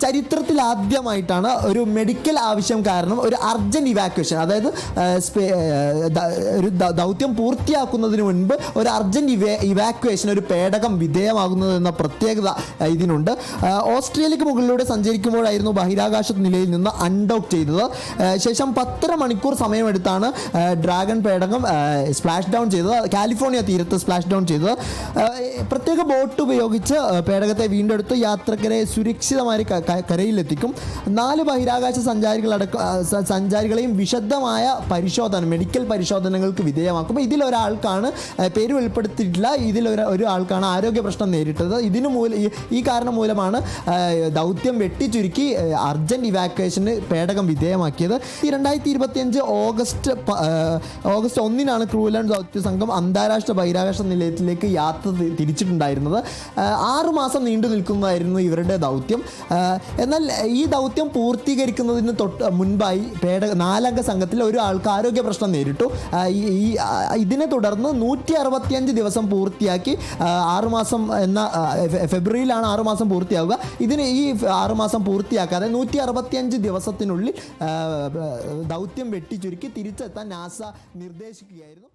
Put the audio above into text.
ചരിത്രത്തിൽ ആദ്യമായിട്ടാണ് ഒരു മെഡിക്കൽ ആവശ്യം കാരണം ഒരു അർജന്റ് ഇവാക്വേഷൻ, അതായത് ഒരു ദൗത്യം പൂർത്തിയാക്കുന്നതിന് മുൻപ് ഒരു അർജന്റ് ഇവാക്വേഷൻ ഒരു പേടകം വിധേയമാകുന്നത് എന്ന പ്രത്യേകത ഇതിനുണ്ട്. ഓസ്ട്രേലിയക്ക് മുകളിലൂടെ സഞ്ചരിക്കുമ്പോഴായിരുന്നു ബഹിരാകാശ നിലയിൽ നിന്ന് അൺഡോക്ക് ചെയ്തത്. ശേഷം 10 മണിക്കൂർ സമയമെടുത്താണ് ഡ്രാഗൺ പേടകം സ്പ്ലാഷ് ഡൗൺ ചെയ്തത്, കാലിഫോർണിയ തീരത്ത് സ്പ്ലാഷ് ഡൗൺ ചെയ്തത്. പ്രത്യേക ബോട്ട് ഉപയോഗിച്ച് പേടകത്തെ വീണ്ടെടുത്ത് യാത്രക്കാരെ സുരക്ഷിതമായി കരയിലെത്തിക്കും. 4 ബഹിരാകാശ സഞ്ചാരികളെയും വിശദമായ പരിശോധന, മെഡിക്കൽ പരിശോധനകൾക്ക് വിധേയമാക്കും. ഇതിലൊരാൾക്കാണ്, പേര് വെളിപ്പെടുത്തിയിട്ടില്ല, ഒരാൾക്കാണ് ആരോഗ്യ പ്രശ്നം നേരിട്ടത്. ഈ കാരണം മൂലമാണ് ദൗത്യം വെട്ടിച്ചുരുക്കി അർജന്റ് ഇവാക്വേഷന് പേടകം വിധേയമാക്കിയത്. 2025 ഓഗസ്റ്റ് 1 ക്രൂലാൻഡ് ദൗത്യ സംഘം അന്താരാഷ്ട്ര ബഹിരാകാശ നിലയത്തിലേക്ക് യാത്ര തിരിച്ചിട്ടുണ്ടായിരുന്നത്. 6 മാസം നീണ്ടു നിൽക്കുന്നതായിരുന്നു ഇവരുടെ ദൗത്യം. എന്നാൽ ഈ ദൗത്യം പൂർത്തീകരിക്കുന്നതിന് മുൻപായി 4 അംഗ സംഘത്തിൽ ഒരാൾക്ക് ആരോഗ്യ പ്രശ്നം നേരിട്ടു. ഇതിനെ തുടർന്ന് 165 ദിവസം പൂർത്തിയാക്കി 6 മാസം ഫെബ്രുവരിയിലാണ് 6 മാസം പൂർത്തിയാവുക. ഈ 6 മാസം പൂർത്തിയാക്കാതെ 165 ദിവസത്തിനുള്ളിൽ ദൗത്യം വെട്ടിച്ചുരുക്കി തിരിച്ചെത്താൻ നാസ നിർദ്ദേശിക്കുകയായിരുന്നു.